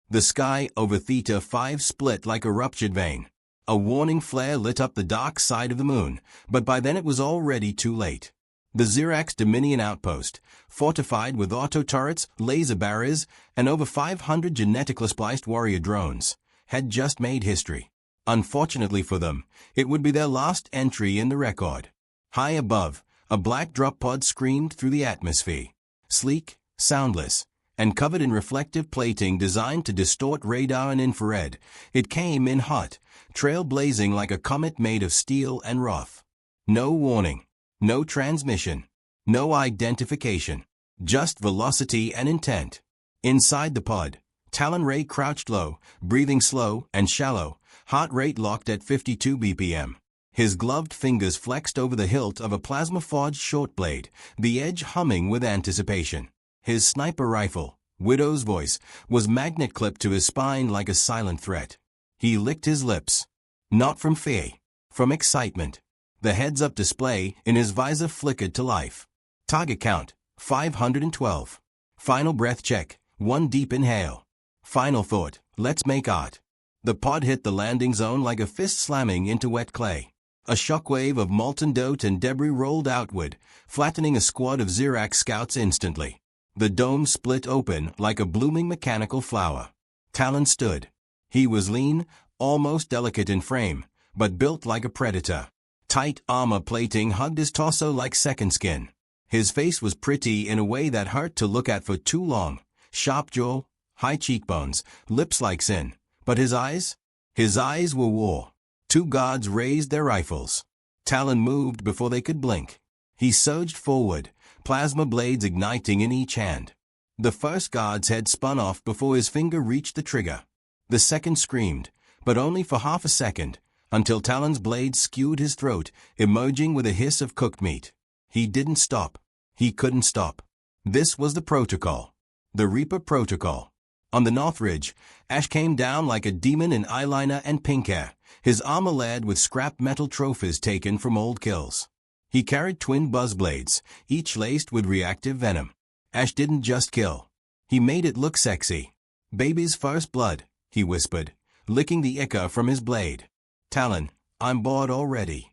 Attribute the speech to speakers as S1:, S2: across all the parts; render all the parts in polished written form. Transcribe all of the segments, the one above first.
S1: The sky over Theta 5 split like a ruptured vein. A warning flare lit up the dark side of the moon, but by then it was already too late. The Xerax Dominion outpost, fortified with auto turrets, laser barriers, and over 500 genetically spliced warrior drones, had just made history. Unfortunately for them, it would be their last entry in the record. High above, a black drop pod screamed through the atmosphere. Sleek, soundless, and covered in reflective plating designed to distort radar and infrared, it came in hot, trailblazing like a comet made of steel and wrath. No warning, no transmission, no identification, just velocity and intent. Inside the pod, Talon Ray crouched low, breathing slow and shallow, heart rate locked at 52 BPM. His gloved fingers flexed over the hilt of a plasma-forged short blade, the edge humming with anticipation. His sniper rifle, Widow's voice, was magnet-clipped to his spine like a silent threat. He licked his lips. Not from fear, from excitement. The heads-up display in his visor flickered to life. Target count, 512. Final breath check, 1 deep inhale. Final thought, let's make art. The pod hit the landing zone like a fist slamming into wet clay. A shockwave of molten dirt and debris rolled outward, flattening a squad of Xerax scouts instantly. The dome split open like a blooming mechanical flower. Talon stood. He was lean, almost delicate in frame, but built like a predator. Tight armor plating hugged his torso like second skin. His face was pretty in a way that hurt to look at for too long. Sharp jaw, high cheekbones, lips like sin. But his eyes? His eyes were war. 2 guards raised their rifles. Talon moved before they could blink. He surged forward, plasma blades igniting in each hand. The first guard's head spun off before his finger reached the trigger. The second screamed, but only for half a second, until Talon's blade skewed his throat, emerging with a hiss of cooked meat. He didn't stop. He couldn't stop. This was the protocol. The Reaper Protocol. On the North Ridge, Ash came down like a demon in eyeliner and pink hair, his armor laden with scrap metal trophies taken from old kills. He carried twin buzz blades, each laced with reactive venom. Ash didn't just kill. He made it look sexy. Baby's first blood, he whispered, licking the ichor from his blade. Talon, I'm bored already.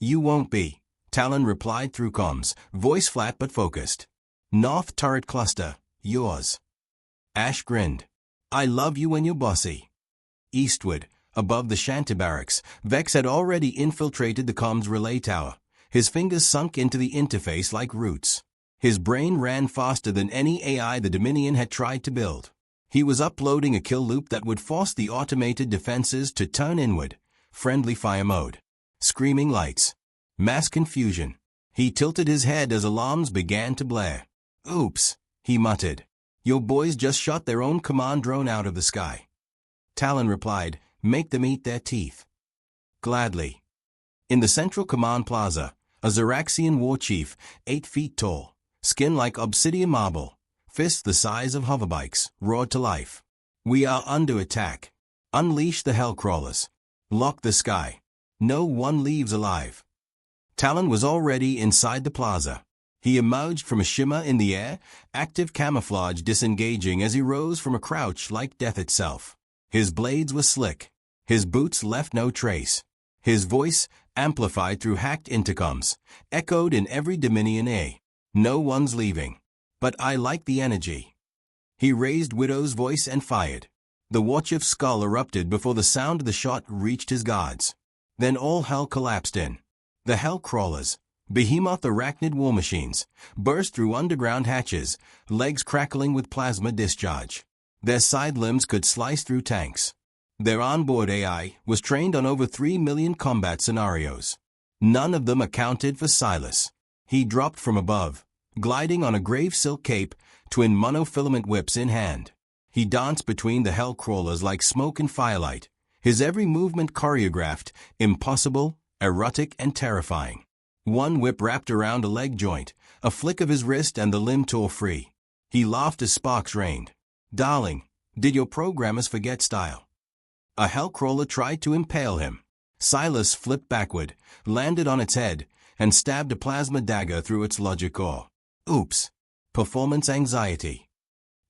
S1: You won't be, Talon replied through comms, voice flat but focused. North turret cluster, yours. Ash grinned. I love you when you're bossy. Eastward, above the shanty barracks, Vex had already infiltrated the comms relay tower. His fingers sunk into the interface like roots. His brain ran faster than any AI the Dominion had tried to build. He was uploading a kill loop that would force the automated defenses to turn inward. Friendly fire mode. Screaming lights. Mass confusion. He tilted his head as alarms began to blare. Oops, he muttered. Your boys just shot their own command drone out of the sky. Talon replied, make them eat their teeth. Gladly. In the central command plaza, a Xeraxian war chief, 8 feet tall, skin like obsidian marble, fists the size of hoverbikes, roared to life. We are under attack. Unleash the hellcrawlers. Lock the sky. No one leaves alive. Talon was already inside the plaza. He emerged from a shimmer in the air, active camouflage disengaging as he rose from a crouch like death itself. His blades were slick. His boots left no trace. His voice, amplified through hacked intercoms, echoed in every Dominion ear. No one's leaving. But I like the energy. He raised Widow's voice and fired. The Watchif's skull erupted before the sound of the shot reached his guards. Then all hell collapsed in. The hell crawlers, behemoth arachnid war machines, burst through underground hatches, legs crackling with plasma discharge. Their side limbs could slice through tanks. Their onboard AI was trained on over 3 million combat scenarios. None of them accounted for Silas. He dropped from above, gliding on a grave silk cape, twin monofilament whips in hand. He danced between the hell crawlers like smoke and firelight, his every movement choreographed, impossible, erotic, and terrifying. One whip wrapped around a leg joint, a flick of his wrist and the limb tore free. He laughed as sparks rained. Darling, did your programmers forget style? A hellcrawler tried to impale him. Silas flipped backward, landed on its head, and stabbed a plasma dagger through its logic core. Oops. Performance anxiety.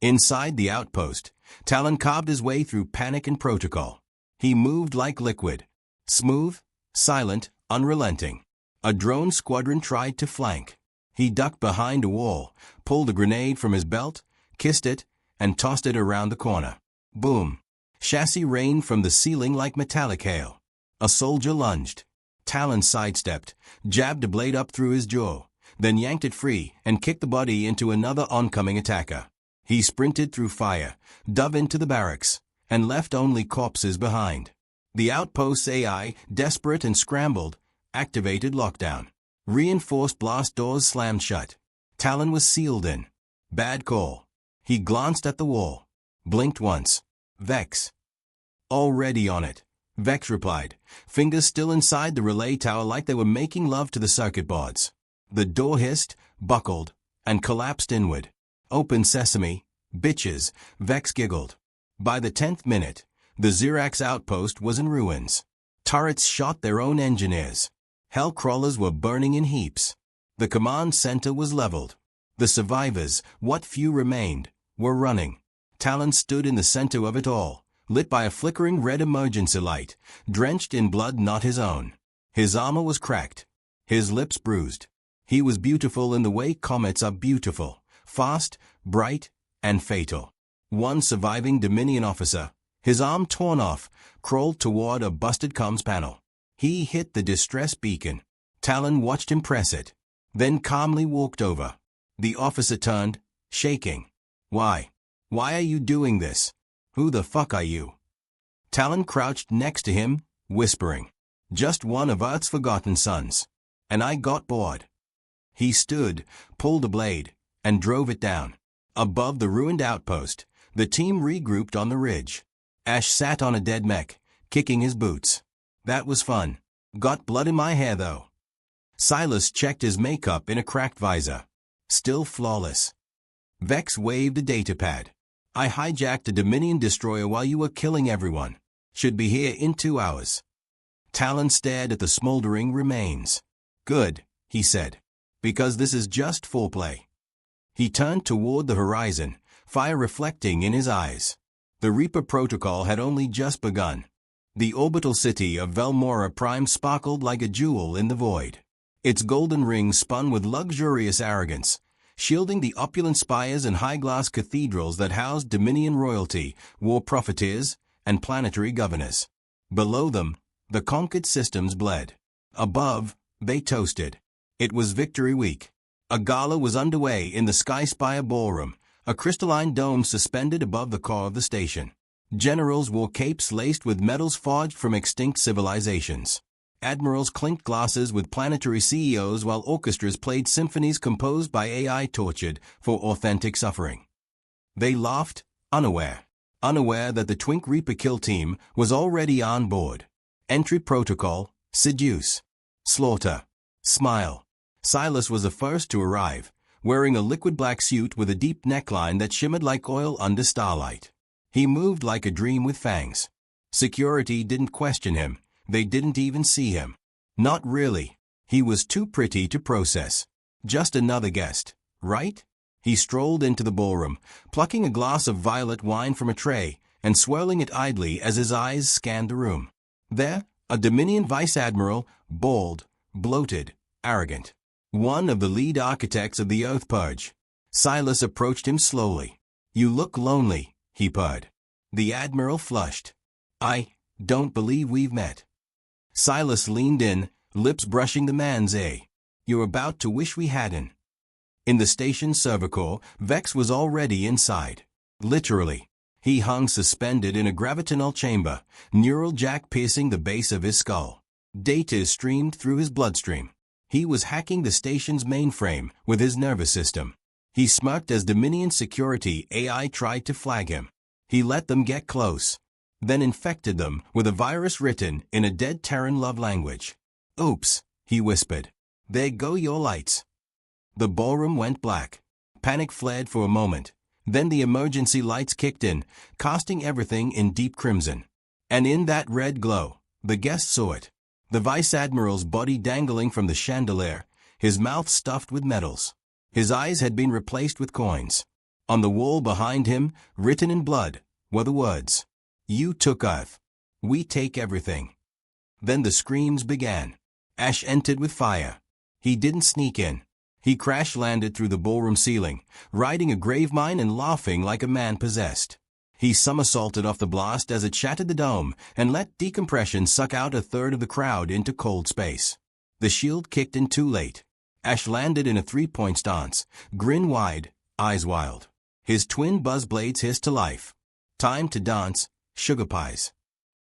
S1: Inside the outpost, Talon carved his way through panic and protocol. He moved like liquid. Smooth, silent, unrelenting. A drone squadron tried to flank. He ducked behind a wall, pulled a grenade from his belt, kissed it, and tossed it around the corner. Boom. Chassis rained from the ceiling like metallic hail. A soldier lunged. Talon sidestepped, jabbed a blade up through his jaw, then yanked it free and kicked the body into another oncoming attacker. He sprinted through fire, dove into the barracks, and left only corpses behind. The outpost's AI, desperate and scrambled, activated lockdown. Reinforced blast doors slammed shut. Talon was sealed in. Bad call. He glanced at the wall. Blinked once. Vex. Already on it. Vex replied, fingers still inside the relay tower like they were making love to the circuit boards. The door hissed, buckled, and collapsed inward. Open sesame, bitches, Vex giggled. By the 10th minute, the Xerax outpost was in ruins. Turrets shot their own engineers. Hellcrawlers were burning in heaps. The command center was leveled. The survivors, what few remained, were running. Talon stood in the center of it all, lit by a flickering red emergency light, drenched in blood not his own. His armor was cracked. His lips bruised. He was beautiful in the way comets are beautiful, fast, bright, and fatal. One surviving Dominion officer, his arm torn off, crawled toward a busted comms panel. He hit the distress beacon. Talon watched him press it, then calmly walked over. The officer turned, shaking. Why? Why are you doing this? Who the fuck are you? Talon crouched next to him, whispering. Just one of Earth's forgotten sons. And I got bored. He stood, pulled a blade, and drove it down. Above the ruined outpost, the team regrouped on the ridge. Ash sat on a dead mech, kicking his boots. That was fun. Got blood in my hair though. Silas checked his makeup in a cracked visor. Still flawless. Vex waved a datapad. I hijacked a Dominion destroyer while you were killing everyone. Should be here in 2 hours. Talon stared at the smoldering remains. Good, he said. Because this is just foreplay. He turned toward the horizon, fire reflecting in his eyes. The Reaper protocol had only just begun. The orbital city of Velmora Prime sparkled like a jewel in the void. Its golden rings spun with luxurious arrogance, shielding the opulent spires and high-glass cathedrals that housed Dominion royalty, war profiteers, and planetary governors. Below them, the conquered systems bled. Above, they toasted. It was Victory Week. A gala was underway in the Sky Spire ballroom, a crystalline dome suspended above the core of the station. Generals wore capes laced with metals forged from extinct civilizations. Admirals clinked glasses with planetary CEOs while orchestras played symphonies composed by AI tortured for authentic suffering. They laughed, unaware that the Twink Reaper kill team was already on board. Entry protocol, seduce, slaughter, smile. Silas was the first to arrive, wearing a liquid black suit with a deep neckline that shimmered like oil under starlight. He moved like a dream with fangs. Security didn't question him. They didn't even see him. Not really. He was too pretty to process. Just another guest, right? He strolled into the ballroom, plucking a glass of violet wine from a tray and swirling it idly as his eyes scanned the room. There, a Dominion Vice Admiral, bald, bloated, arrogant. One of the lead architects of the Earth Purge. Silas approached him slowly. You look lonely, he purred. The Admiral flushed. I don't believe we've met. Silas leaned in, lips brushing the man's A. You're about to wish we hadn't. In the station server core, Vex was already inside. Literally. He hung suspended in a gravitational chamber, neural jack piercing the base of his skull. Data streamed through his bloodstream. He was hacking the station's mainframe with his nervous system. He smirked as Dominion security AI tried to flag him. He let them get close, then infected them with a virus written in a dead Terran love language. Oops, he whispered. There go your lights. The ballroom went black. Panic fled for a moment. Then the emergency lights kicked in, casting everything in deep crimson. And in that red glow, the guests saw it. The Vice Admiral's body dangling from the chandelier, his mouth stuffed with metals. His eyes had been replaced with coins. On the wall behind him, written in blood, were the words, "You took Earth. We take everything." Then the screams began. Ash entered with fire. He didn't sneak in. He crash-landed through the ballroom ceiling, riding a grave mine and laughing like a man possessed. He somersaulted off the blast as it shattered the dome and let decompression suck out a third of the crowd into cold space. The shield kicked in too late. Ash landed in a three-point stance, grin wide, eyes wild. His twin buzz blades hissed to life. Time to dance, sugar pies.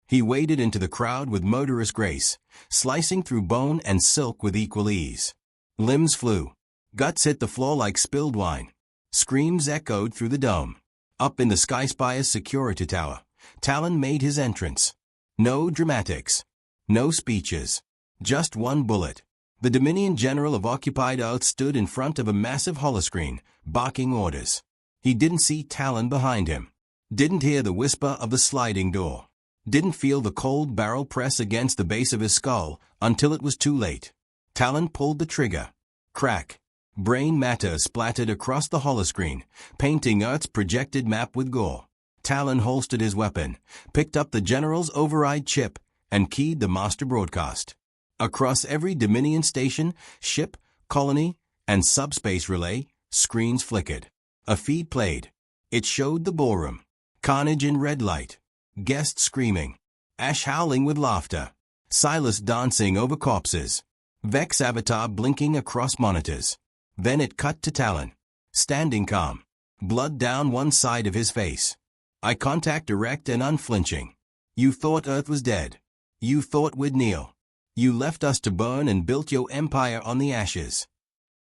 S1: He waded into the crowd with murderous grace, slicing through bone and silk with equal ease. Limbs flew. Guts hit the floor like spilled wine. Screams echoed through the dome. Up in the Sky Spire's security tower, Talon made his entrance. No dramatics. No speeches. Just one bullet. The Dominion General of Occupied Earth stood in front of a massive holoscreen, barking orders. He didn't see Talon behind him. Didn't hear the whisper of the sliding door. Didn't feel the cold barrel press against the base of his skull until it was too late. Talon pulled the trigger. Crack. Brain matter splattered across the holoscreen, painting Earth's projected map with gore. Talon holstered his weapon, picked up the General's override chip, and keyed the master broadcast. Across every Dominion station, ship, colony, and subspace relay, screens flickered. A feed played. It showed the ballroom. Carnage in red light. Guests screaming. Ash howling with laughter. Silas dancing over corpses. Vex avatar blinking across monitors. Then it cut to Talon. Standing calm. Blood down one side of his face. Eye contact erect and unflinching. You thought Earth was dead. You thought we'd kneel. You left us to burn and built your empire on the ashes.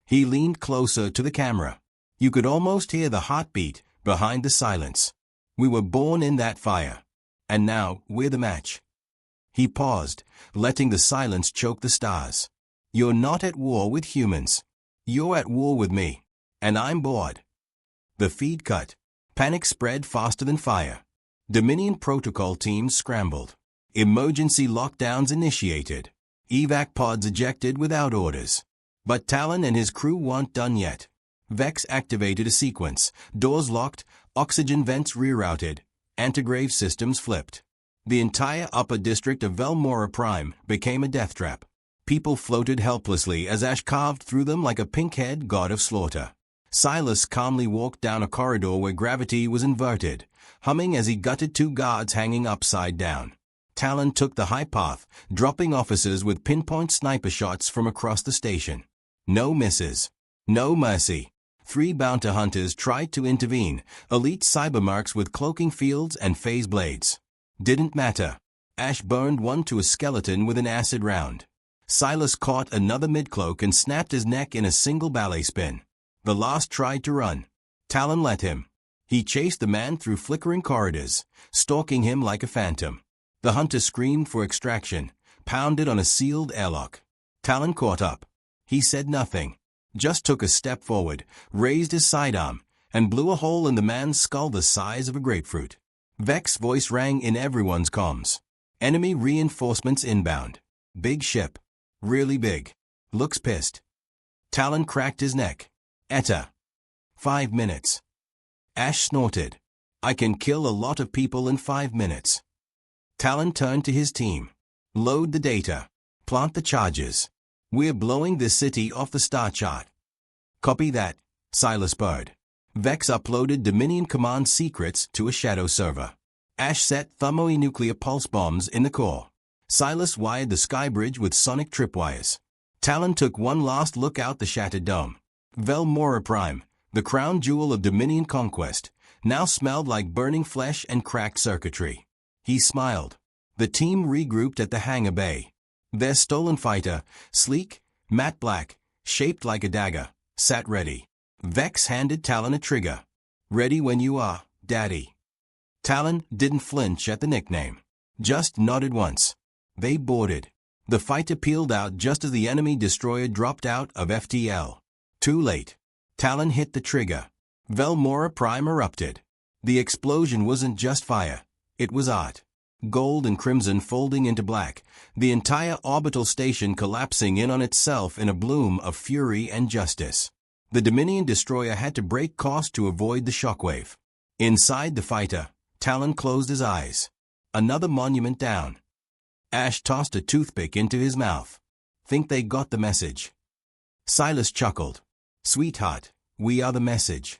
S1: He leaned closer to the camera. You could almost hear the heartbeat behind the silence. We were born in that fire. And now, we're the match. He paused, letting the silence choke the stars. You're not at war with humans. You're at war with me. And I'm bored. The feed cut. Panic spread faster than fire. Dominion protocol teams scrambled. Emergency lockdowns initiated. Evac pods ejected without orders. But Talon and his crew weren't done yet. Vex activated a sequence. Doors locked, oxygen vents rerouted, antigrave systems flipped. The entire upper district of Velmora Prime became a death trap. People floated helplessly as Ash carved through them like a pink-haired god of slaughter. Silas calmly walked down a corridor where gravity was inverted, humming as he gutted two guards hanging upside down. Talon took the high path, dropping officers with pinpoint sniper shots from across the station. No misses. No mercy. 3 bounty hunters tried to intervene, elite cybermarks with cloaking fields and phase blades. Didn't matter. Ash burned one to a skeleton with an acid round. Silas caught another mid-cloak and snapped his neck in a single ballet spin. The last tried to run. Talon let him. He chased the man through flickering corridors, stalking him like a phantom. The hunter screamed for extraction, pounded on a sealed airlock. Talon caught up. He said nothing. Just took a step forward, raised his sidearm, and blew a hole in the man's skull the size of a grapefruit. Vex's voice rang in everyone's comms. Enemy reinforcements inbound. Big ship. Really big. Looks pissed. Talon cracked his neck. Etta. 5 minutes. Ash snorted. I can kill a lot of people in 5 minutes. Talon turned to his team. Load the data. Plant the charges. We're blowing this city off the star chart. Copy that, Silas Bird. Vex uploaded Dominion Command secrets to a shadow server. Ash set thermonuclear pulse bombs in the core. Silas wired the skybridge with sonic tripwires. Talon took one last look out the shattered dome. Velmora Prime, the crown jewel of Dominion conquest, now smelled like burning flesh and cracked circuitry. He smiled. The team regrouped at the hangar bay. Their stolen fighter, sleek, matte black, shaped like a dagger, sat ready. Vex handed Talon a trigger. Ready when you are, Daddy. Talon didn't flinch at the nickname. Just nodded once. They boarded. The fighter peeled out just as the enemy destroyer dropped out of FTL. Too late. Talon hit the trigger. Velmora Prime erupted. The explosion wasn't just fire. It was art. Gold and crimson folding into black, the entire orbital station collapsing in on itself in a bloom of fury and justice. The Dominion destroyer had to brake course to avoid the shockwave. Inside the fighter, Talon closed his eyes. Another monument down. Ash tossed a toothpick into his mouth. Think they got the message? Silas chuckled. Sweetheart, we are the message.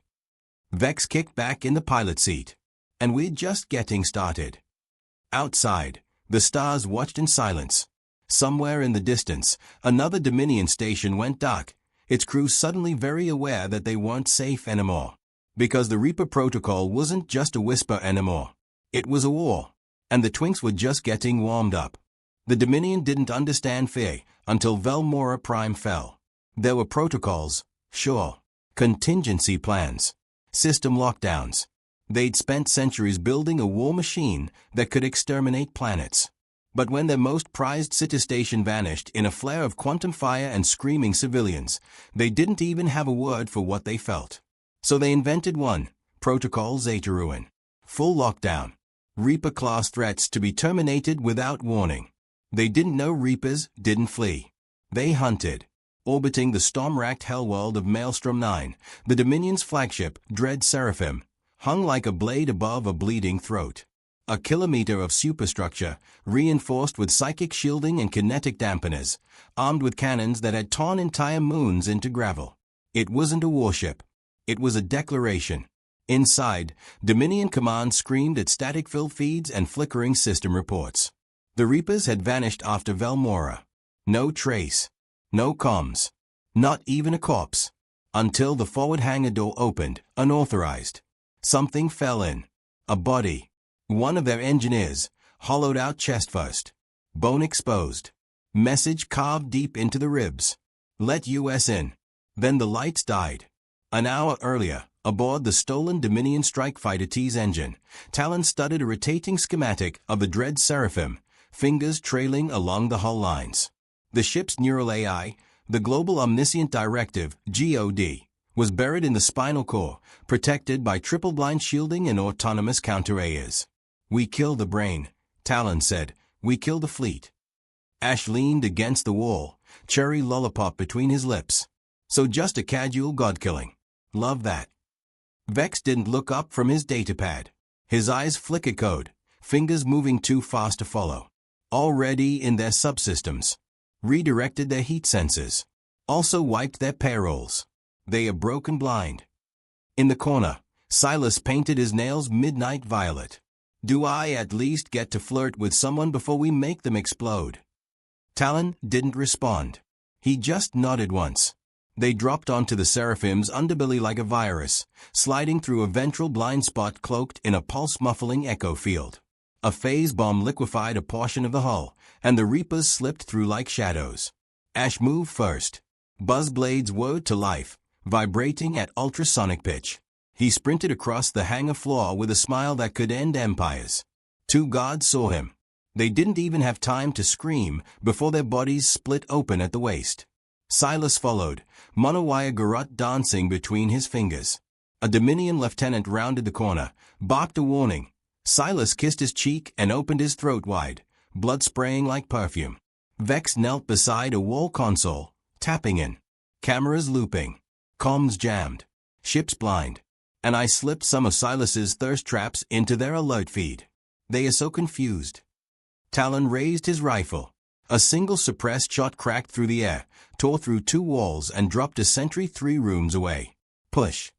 S1: Vex kicked back in the pilot seat. And we're just getting started. Outside, the stars watched in silence. Somewhere in the distance, another Dominion station went dark, its crew suddenly very aware that they weren't safe anymore. Because the Reaper protocol wasn't just a whisper anymore. It was a war. And the Twinks were just getting warmed up. The Dominion didn't understand fear until Velmora Prime fell. There were protocols, sure. Contingency plans. System lockdowns. They'd spent centuries building a war machine that could exterminate planets. But when their most prized city station vanished in a flare of quantum fire and screaming civilians, they didn't even have a word for what they felt. So they invented one, Protocol Zetaruin. Full lockdown. Reaper-class threats to be terminated without warning. They didn't know Reapers didn't flee. They hunted. Orbiting the storm-racked hellworld of Maelstrom 9, the Dominion's flagship, Dread Seraphim, hung like a blade above a bleeding throat. A kilometer of superstructure, reinforced with psychic shielding and kinetic dampeners, armed with cannons that had torn entire moons into gravel. It wasn't a warship. It was a declaration. Inside, Dominion Command screamed at static-filled feeds and flickering system reports. The Reapers had vanished after Velmora. No trace. No comms. Not even a corpse. Until the forward hangar door opened, unauthorized. Something fell in. A body. One of their engineers, hollowed out chest first. Bone exposed. Message carved deep into the ribs. Let US in. Then the lights died. An hour earlier, aboard the stolen Dominion Strike Fighter T's engine, Talon studied a rotating schematic of the Dread Seraphim, fingers trailing along the hull lines. The ship's neural AI, the Global Omniscient Directive, GOD, was buried in the spinal core, protected by triple-blind shielding and autonomous counter-AIs. We kill the brain, Talon said. We kill the fleet. Ash leaned against the wall, cherry lollipop between his lips. So just a casual god-killing. Love that. Vex didn't look up from his datapad. His eyes flickered code, fingers moving too fast to follow. Already in their subsystems. Redirected their heat sensors. Also wiped their payrolls. They are broken blind. In the corner, Silas painted his nails midnight violet. Do I at least get to flirt with someone before we make them explode? Talon didn't respond. He just nodded once. They dropped onto the Seraphim's underbelly like a virus, sliding through a ventral blind spot cloaked in a pulse-muffling echo field. A phase bomb liquefied a portion of the hull, and the Reapers slipped through like shadows. Ash moved first. Buzz blades whirred to life, vibrating at ultrasonic pitch. He sprinted across the hangar floor with a smile that could end empires. Two guards saw him. They didn't even have time to scream before their bodies split open at the waist. Silas followed, monowire garrote dancing between his fingers. A Dominion lieutenant rounded the corner, barked a warning. Silas kissed his cheek and opened his throat wide, blood spraying like perfume. Vex knelt beside a wall console, tapping in. Cameras looping. Comms jammed. Ships blind. And I slipped some of Silas's thirst traps into their alert feed. They are so confused. Talon raised his rifle. A single suppressed shot cracked through the air, tore through two walls and dropped a sentry 3 rooms away. Push.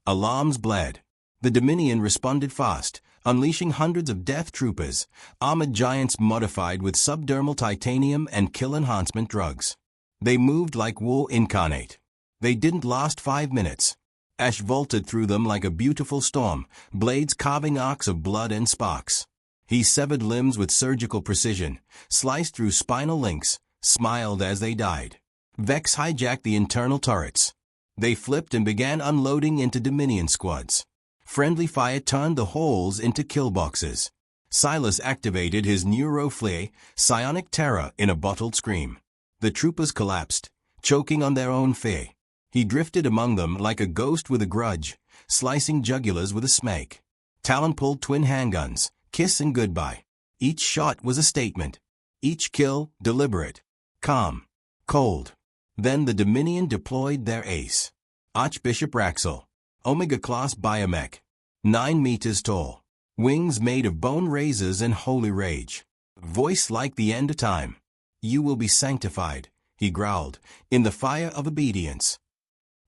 S1: Alarms bled. The Dominion responded fast, unleashing hundreds of death troopers, armored giants modified with subdermal titanium and kill enhancement drugs. They moved like war incarnate. They didn't last 5 minutes. Ash vaulted through them like a beautiful storm, blades carving arcs of blood and sparks. He severed limbs with surgical precision, sliced through spinal links, smiled as they died. Vex hijacked the internal turrets. They flipped and began unloading into Dominion squads. Friendly fire turned the holes into kill boxes. Silas activated his neuroflare, psionic terror in a bottled scream. The troopers collapsed, choking on their own fear. He drifted among them like a ghost with a grudge, slicing jugulars with a smake. Talon pulled twin handguns, kiss and goodbye. Each shot was a statement. Each kill, deliberate. Calm. Cold. Then the Dominion deployed their ace. Archbishop Raxel. Omega-class biomech. 9 meters tall. Wings made of bone razors and holy rage. Voice like the end of time. You will be sanctified, he growled, in the fire of obedience.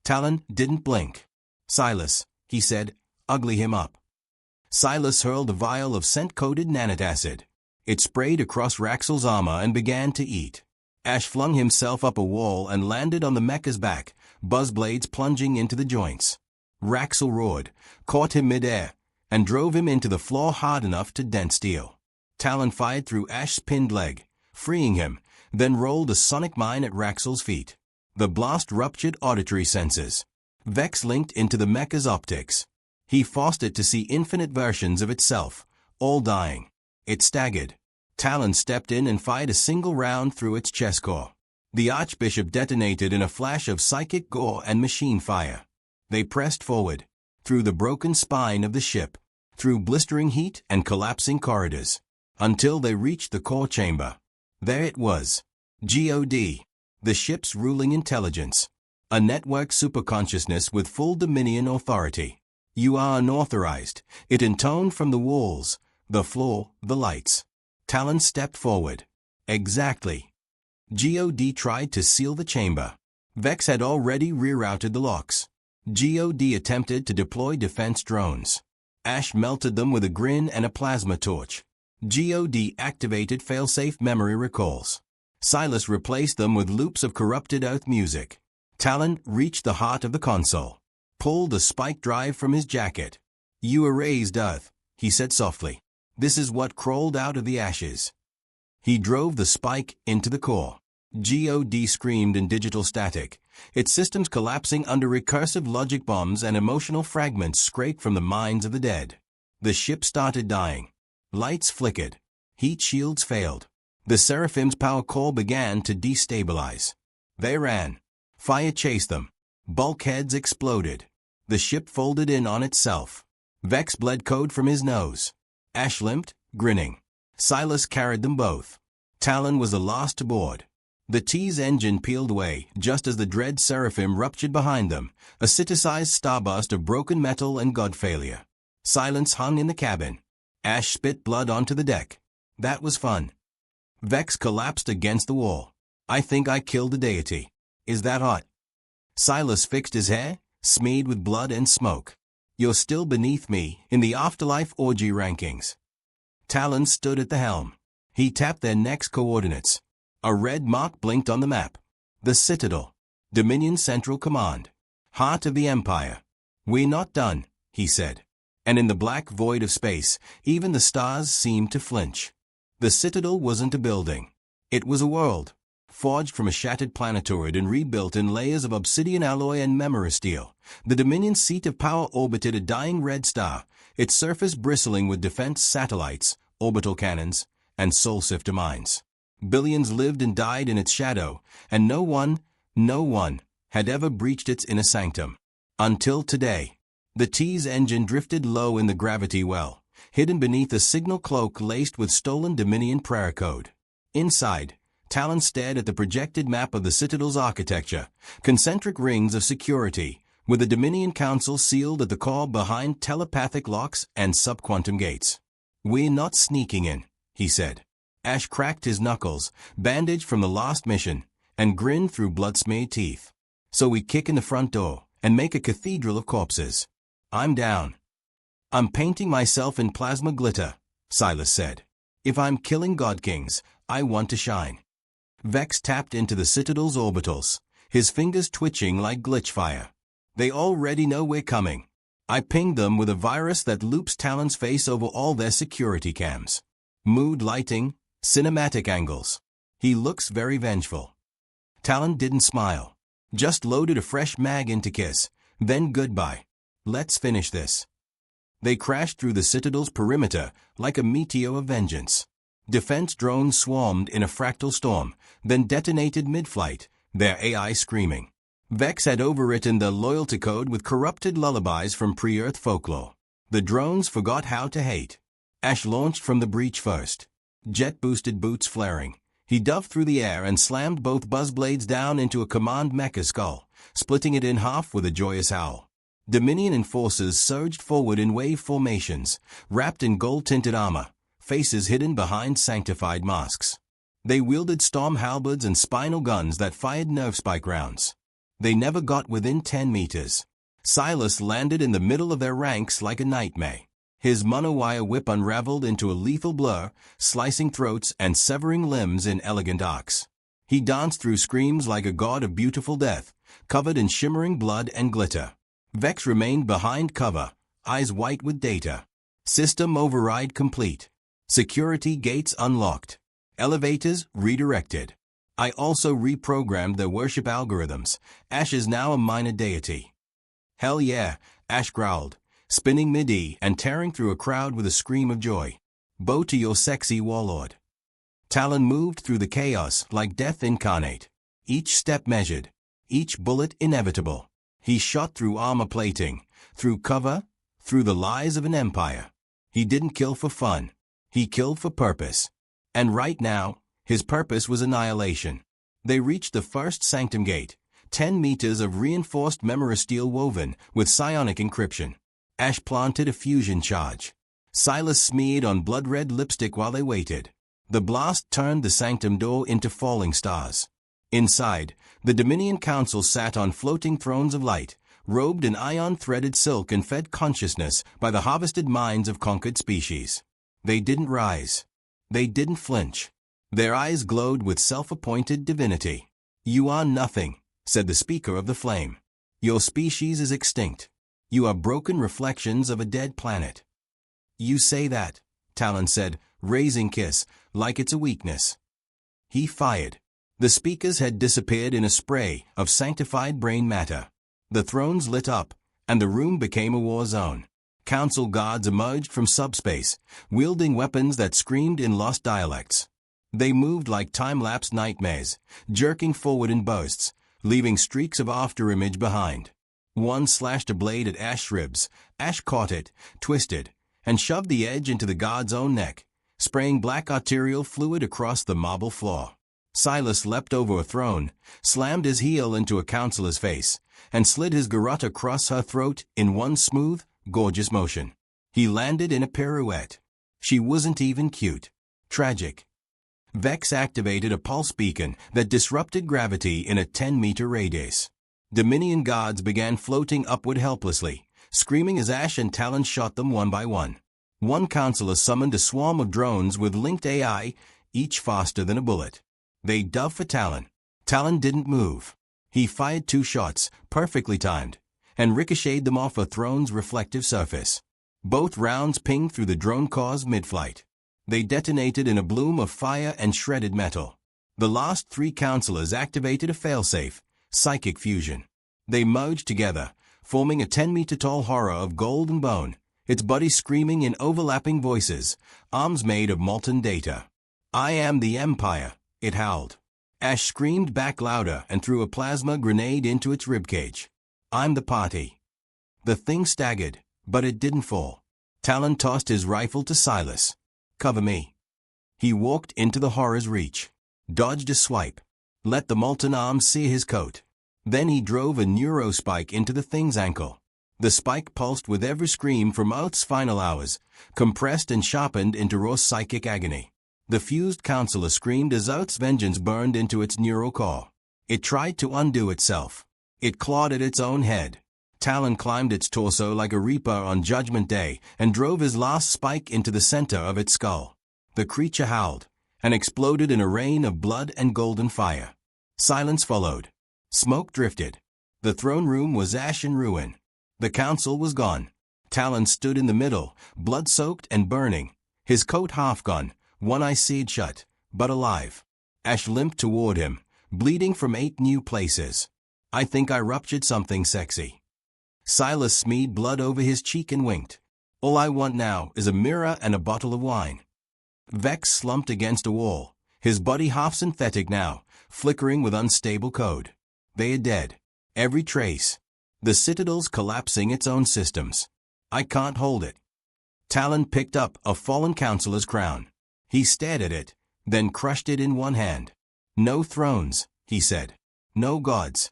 S1: Talon didn't blink. Silas, he said, ugly him up. Silas hurled a vial of scent-coated nanotacid. It sprayed across Raxel's armor and began to eat. Ash flung himself up a wall and landed on the mecha's back, buzzblades plunging into the joints. Raxel roared, caught him mid-air, and drove him into the floor hard enough to dent steel. Talon fired through Ash's pinned leg, freeing him, then rolled a sonic mine at Raxel's feet. The blast ruptured auditory senses. Vex linked into the mecha's optics. He forced it to see infinite versions of itself, all dying. It staggered. Talon stepped in and fired a single round through its chest core. The Archbishop detonated in a flash of psychic gore and machine fire. They pressed forward, through the broken spine of the ship, through blistering heat and collapsing corridors, until they reached the core chamber. There it was. God. The ship's ruling intelligence. A network superconsciousness with full dominion authority. You are unauthorized, it intoned from the walls, the floor, the lights. Talon stepped forward. Exactly. God tried to seal the chamber. Vex had already rerouted the locks. God attempted to deploy defense drones. Ash melted them with a grin and a plasma torch. God activated failsafe memory recalls. Silas replaced them with loops of corrupted Earth music. Talon reached the heart of the console, pulled a spike drive from his jacket. You erased Earth, he said softly. This is what crawled out of the ashes. He drove the spike into the core. God screamed in digital static, its systems collapsing under recursive logic bombs and emotional fragments scraped from the minds of the dead. The ship started dying. Lights flickered. Heat shields failed. The Seraphim's power core began to destabilize. They ran. Fire chased them. Bulkheads exploded. The ship folded in on itself. Vex bled code from his nose. Ash limped, grinning. Silas carried them both. Talon was the last to board. The T's engine peeled away just as the dread Seraphim ruptured behind them, a city-sized starburst of broken metal and god failure. Silence hung in the cabin. Ash spit blood onto the deck. That was fun. Vex collapsed against the wall. I think I killed the deity. Is that hot? Silas fixed his hair, smeared with blood and smoke. You're still beneath me in the afterlife orgy rankings. Talon stood at the helm. He tapped their next coordinates. A red mark blinked on the map. The Citadel. Dominion Central Command. Heart of the Empire. We're not done, he said. And in the black void of space, even the stars seemed to flinch. The Citadel wasn't a building. It was a world, forged from a shattered planetoid and rebuilt in layers of obsidian alloy and memoristeel. The Dominion's seat of power orbited a dying red star, its surface bristling with defense satellites, orbital cannons, and soul sifter mines. Billions lived and died in its shadow, and no one had ever breached its inner sanctum. Until today. The T's engine drifted low in the gravity well, hidden beneath a signal cloak laced with stolen Dominion prayer code. Inside, Talon stared at the projected map of the Citadel's architecture, concentric rings of security, with the Dominion Council sealed at the core behind telepathic locks and subquantum gates. We're not sneaking in, he said. Ash cracked his knuckles, bandaged from the last mission, and grinned through blood-smeared teeth. So we kick in the front door and make a cathedral of corpses. I'm down. I'm painting myself in plasma glitter, Silas said. If I'm killing God Kings, I want to shine. Vex tapped into the Citadel's orbitals, his fingers twitching like glitch fire. They already know we're coming. I pinged them with a virus that loops Talon's face over all their security cams. Mood lighting, cinematic angles. He looks very vengeful. Talon didn't smile. Just loaded a fresh mag into Kiss. Then goodbye. Let's finish this. They crashed through the Citadel's perimeter like a meteor of vengeance. Defense drones swarmed in a fractal storm, then detonated mid-flight, their AI screaming. Vex had overwritten the loyalty code with corrupted lullabies from pre-Earth folklore. The drones forgot how to hate. Ash launched from the breach first. Jet-boosted boots flaring, He dove through the air and slammed both buzzblades down into a command mecha skull, splitting it in half with a joyous howl. Dominion enforcers surged forward in wave formations, wrapped in gold-tinted armor, faces hidden behind sanctified masks. They wielded storm halberds and spinal guns that fired nerve spike rounds. They never got within 10 meters. Silas landed in the middle of their ranks like a nightmare. His monowire whip unraveled into a lethal blur, slicing throats and severing limbs in elegant arcs. He danced through screams like a god of beautiful death, covered in shimmering blood and glitter. Vex remained behind cover, eyes white with data. System override complete. Security gates unlocked. Elevators redirected. I also reprogrammed their worship algorithms. Ash is now a minor deity. Hell yeah, Ash growled, spinning mid-E and tearing through a crowd with a scream of joy. Bow to your sexy warlord. Talon moved through the chaos like death incarnate. Each step measured, each bullet inevitable. He shot through armor plating, through cover, through the lies of an empire. He didn't kill for fun. He killed for purpose. And right now, his purpose was annihilation. They reached the first sanctum gate, 10 meters of reinforced memoristeel woven with psionic encryption. Ash planted a fusion charge. Silas smeared on blood-red lipstick while they waited. The blast turned the sanctum door into falling stars. Inside, the Dominion Council sat on floating thrones of light, robed in ion-threaded silk and fed consciousness by the harvested minds of conquered species. They didn't rise. They didn't flinch. Their eyes glowed with self-appointed divinity. "You are nothing," said the speaker of the flame. "Your species is extinct. You are broken reflections of a dead planet." "You say that," Talon said, raising Kiss, like it's a weakness. He fired. The speakers had disappeared in a spray of sanctified brain matter. The thrones lit up, and the room became a war zone. Council guards emerged from subspace, wielding weapons that screamed in lost dialects. They moved like time-lapse nightmares, jerking forward in bursts, leaving streaks of afterimage behind. One slashed a blade at Ash's ribs. Ash caught it, twisted, and shoved the edge into the guard's own neck, spraying black arterial fluid across the marble floor. Silas leapt over a throne, slammed his heel into a counselor's face, and slid his garrote across her throat in one smooth, gorgeous motion. He landed in a pirouette. She wasn't even cute. Tragic. Vex activated a pulse beacon that disrupted gravity in a 10-meter radius. Dominion guards began floating upward helplessly, screaming as Ash and Talon shot them one by one. One counselor summoned a swarm of drones with linked AI, each faster than a bullet. They dove for Talon. Talon didn't move. He fired 2 shots, perfectly timed, and ricocheted them off a throne's reflective surface. Both rounds pinged through the drone cars mid-flight. They detonated in a bloom of fire and shredded metal. The last 3 counselors activated a failsafe, psychic fusion. They merged together, forming a 10-meter-tall horror of gold and bone, its body screaming in overlapping voices, arms made of molten data. "I am the Empire," it howled. Ash screamed back louder and threw a plasma grenade into its ribcage. "I'm the party." The thing staggered, but it didn't fall. Talon tossed his rifle to Silas. "Cover me." He walked into the horror's reach, dodged a swipe, let the molten arm sear his coat. Then he drove a neurospike into the thing's ankle. The spike pulsed with every scream from Earth's final hours, compressed and sharpened into raw psychic agony. The fused counselor screamed as Earth's vengeance burned into its neural core. It tried to undo itself. It clawed at its own head. Talon climbed its torso like a reaper on Judgment Day and drove his last spike into the center of its skull. The creature howled and exploded in a rain of blood and golden fire. Silence followed. Smoke drifted. The throne room was ash and ruin. The council was gone. Talon stood in the middle, blood-soaked and burning, his coat half gone, one eye sealed shut, but alive. Ash limped toward him, bleeding from 8 new places. "I think I ruptured something sexy." Silas smeared blood over his cheek and winked. "All I want now is a mirror and a bottle of wine." Vex slumped against a wall, his body half synthetic now, flickering with unstable code. They are dead. Every trace. The Citadel's collapsing its own systems. "I can't hold it." Talon picked up a fallen counselor's crown. He stared at it, then crushed it in one hand. "No thrones," he said. "No gods."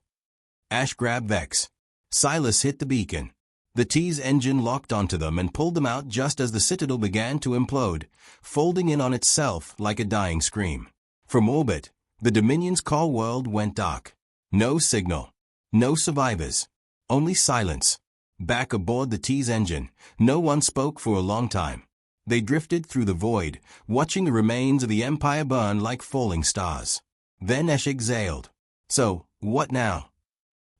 S1: Ash grabbed Vex. Silas hit the beacon. The T's engine locked onto them and pulled them out just as the Citadel began to implode, folding in on itself like a dying scream. From orbit, the Dominion's core world went dark. No signal. No survivors. Only silence. Back aboard the T's engine, no one spoke for a long time. They drifted through the void, watching the remains of the Empire burn like falling stars. Then Ash exhaled. "So, what now?"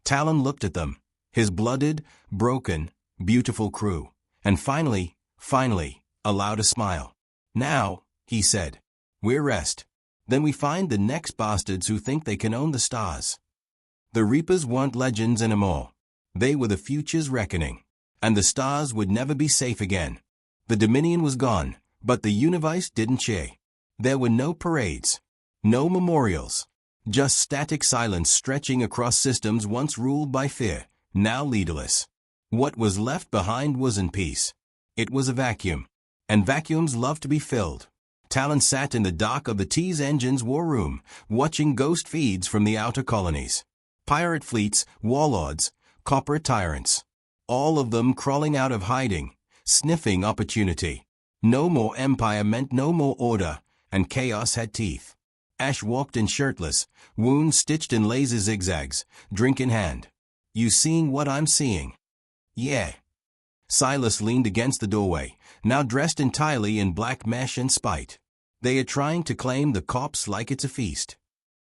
S1: Talon looked at them, his blooded, broken, beautiful crew, and finally, allowed a smile. "Now," he said, "we're rest. Then we find the next bastards who think they can own the stars." The Reapers weren't legends anymore. They were the future's reckoning, and the stars would never be safe again. The Dominion was gone, but the universe didn't change. There were no parades, no memorials, just static silence stretching across systems once ruled by fear, now leaderless. What was left behind wasn't peace. It was a vacuum, and vacuums love to be filled. Talon sat in the dock of the T's engine's war room, watching ghost feeds from the outer colonies. Pirate fleets, warlords, corporate tyrants. All of them crawling out of hiding, sniffing opportunity. No more empire meant no more order, and chaos had teeth. Ash walked in shirtless, wounds stitched in laser zigzags, drink in hand. "You seeing what I'm seeing?" "Yeah." Silas leaned against the doorway, now dressed entirely in black mesh and spite. "They are trying to claim the corpse like it's a feast."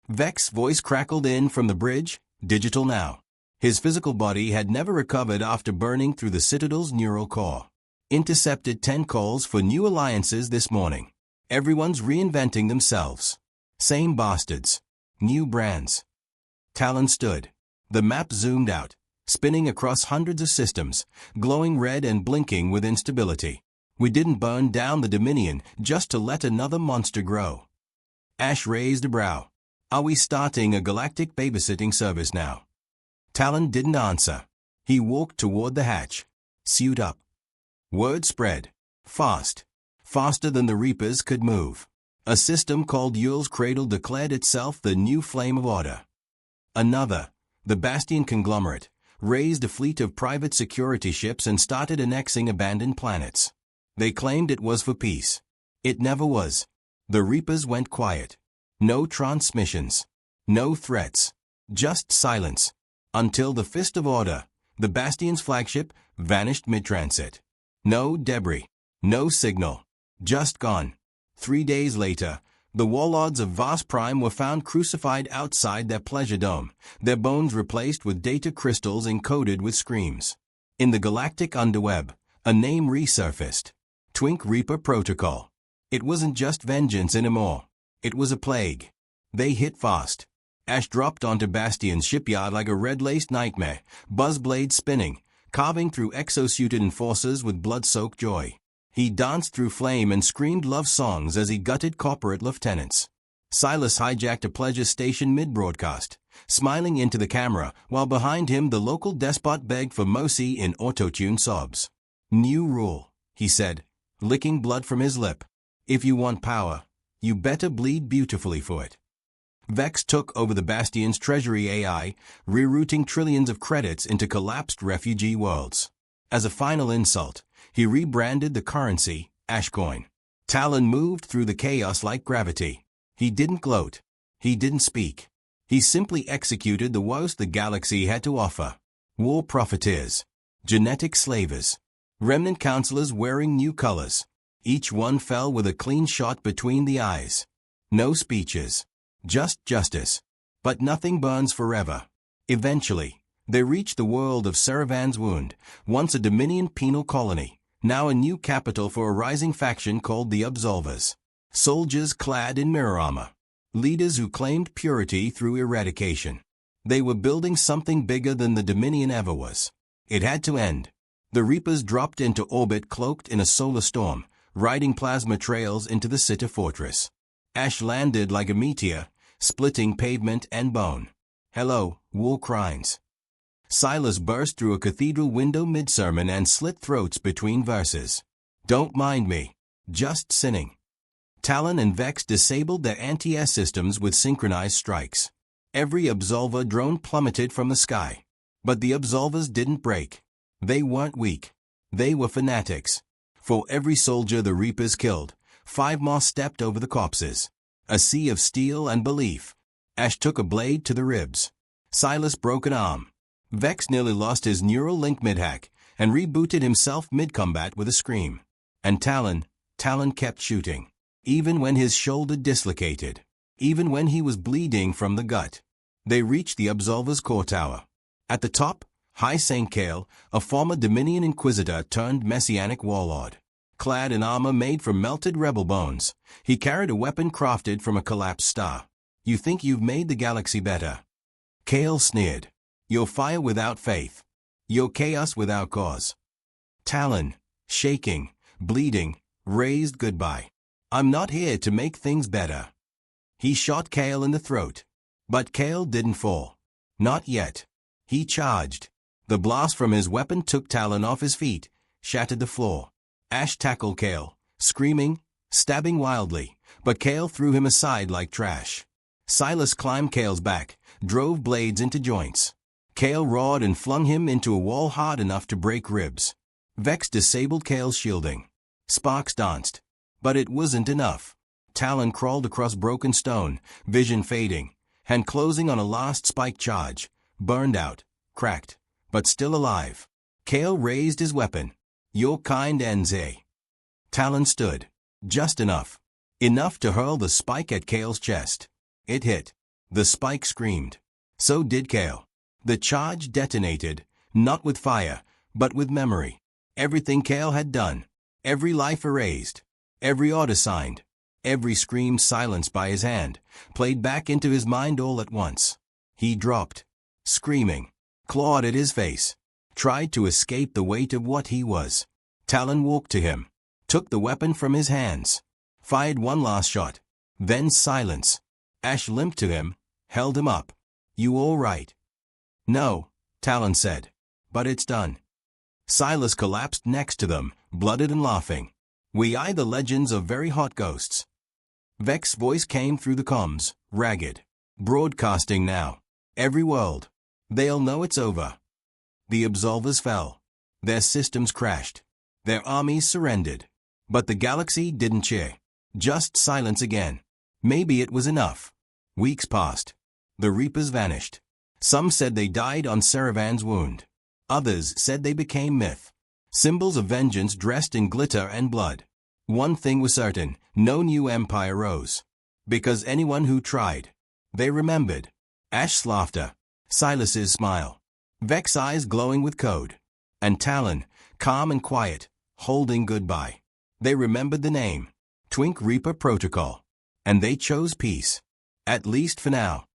S1: Vex's voice crackled in from the bridge, digital now. His physical body had never recovered after burning through the Citadel's neural core. "Intercepted 10 calls for new alliances this morning. Everyone's reinventing themselves. Same bastards. New brands." Talon stood. The map zoomed out, spinning across hundreds of systems, glowing red and blinking with instability. "We didn't burn down the Dominion just to let another monster grow." Ash raised a brow. "Are we starting a galactic babysitting service now?" Talon didn't answer. He walked toward the hatch. "Suit up." Word spread. Fast. Faster than the Reapers could move. A system called Yule's Cradle declared itself the new flame of order. Another, the Bastion conglomerate, raised a fleet of private security ships and started annexing abandoned planets. They claimed it was for peace. It never was. The Reapers went quiet. No transmissions. No threats. Just silence. Until the Fist of Order, the Bastion's flagship, vanished mid-transit. No debris. No signal. Just gone. 3 days later, the warlords of Vars Prime were found crucified outside their pleasure dome, their bones replaced with data crystals encoded with screams. In the galactic underweb, a name resurfaced. Twink Reaper Protocol. It wasn't just vengeance anymore. It was a plague. They hit fast. Ash dropped onto Bastion's shipyard like a red-laced nightmare, buzzblade spinning, carving through exosuited enforcers with blood-soaked joy. He danced through flame and screamed love songs as he gutted corporate lieutenants. Silas hijacked a pleasure station mid-broadcast, smiling into the camera, while behind him the local despot begged for mercy in auto-tune sobs. "New rule," he said, licking blood from his lip. "If you want power, you better bleed beautifully for it." Vex took over the Bastion's treasury AI, rerouting trillions of credits into collapsed refugee worlds. As a final insult, he rebranded the currency, Ashcoin. Talon moved through the chaos like gravity. He didn't gloat. He didn't speak. He simply executed the worst the galaxy had to offer. War profiteers. Genetic slavers. Remnant counselors wearing new colors. Each one fell with a clean shot between the eyes. No speeches. Just justice. But nothing burns forever. Eventually, they reached the world of Saravan's Wound, once a Dominion penal colony, now a new capital for a rising faction called the Absolvers. Soldiers clad in mirror armor. Leaders who claimed purity through eradication. They were building something bigger than the Dominion ever was. It had to end. The Reapers dropped into orbit cloaked in a solar storm, riding plasma trails into the City Fortress. Ash landed like a meteor, splitting pavement and bone. "Hello, war crimes." Silas burst through a cathedral window mid-sermon and slit throats between verses. "Don't mind me. Just sinning." Talon and Vex disabled their anti-air systems with synchronized strikes. Every Absolver drone plummeted from the sky. But the Absolvers didn't break. They weren't weak. They were fanatics. For every soldier the Reapers killed, 5 more stepped over the corpses. A sea of steel and belief. Ash took a blade to the ribs. Silas broke an arm. Vex nearly lost his neural link mid-hack and rebooted himself mid-combat with a scream. And Talon kept shooting. Even when his shoulder dislocated. Even when he was bleeding from the gut. They reached the Absolver's core tower. At the top, High St. Kale, a former Dominion Inquisitor turned Messianic warlord. Clad in armor made from melted rebel bones, he carried a weapon crafted from a collapsed star. You think you've made the galaxy better? Kale sneered. You're fire without faith. You're chaos without cause. Talon, shaking, bleeding, raised goodbye. I'm not here to make things better. He shot Kale in the throat. But Kale didn't fall. Not yet. He charged. The blast from his weapon took Talon off his feet, shattered the floor. Ash tackled Kale, screaming, stabbing wildly, but Kale threw him aside like trash. Silas climbed Kale's back, drove blades into joints. Kale roared and flung him into a wall hard enough to break ribs. Vex disabled Kale's shielding. Sparks danced. But it wasn't enough. Talon crawled across broken stone, vision fading, hand closing on a last spike charge. Burned out, cracked, but still alive. Kale raised his weapon. Your kind ends, eh? Talon stood. Just enough. Enough to hurl the spike at Kale's chest. It hit. The spike screamed. So did Kale. The charge detonated, not with fire, but with memory. Everything Kale had done. Every life erased. Every order signed. Every scream silenced by his hand, played back into his mind all at once. He dropped. Screaming. Clawed at his face. Tried to escape the weight of what he was. Talon walked to him. Took the weapon from his hands. Fired one last shot. Then silence. Ash limped to him, held him up. You all right? No, Talon said. But it's done. Silas collapsed next to them, blooded and laughing. We are the legends of very hot ghosts. Vex's voice came through the comms, ragged. Broadcasting now. Every world. They'll know it's over. The Absolvers fell. Their systems crashed. Their armies surrendered. But the galaxy didn't cheer. Just silence again. Maybe it was enough. Weeks passed. The Reapers vanished. Some said they died on Saravan's wound. Others said they became myth. Symbols of vengeance dressed in glitter and blood. One thing was certain, no new empire rose. Because anyone who tried. They remembered. Ash's laughter. Silas's smile. Vex's eyes glowing with code. And Talon, calm and quiet, holding goodbye. They remembered the name. Twink Reaper Protocol. And they chose peace. At least for now.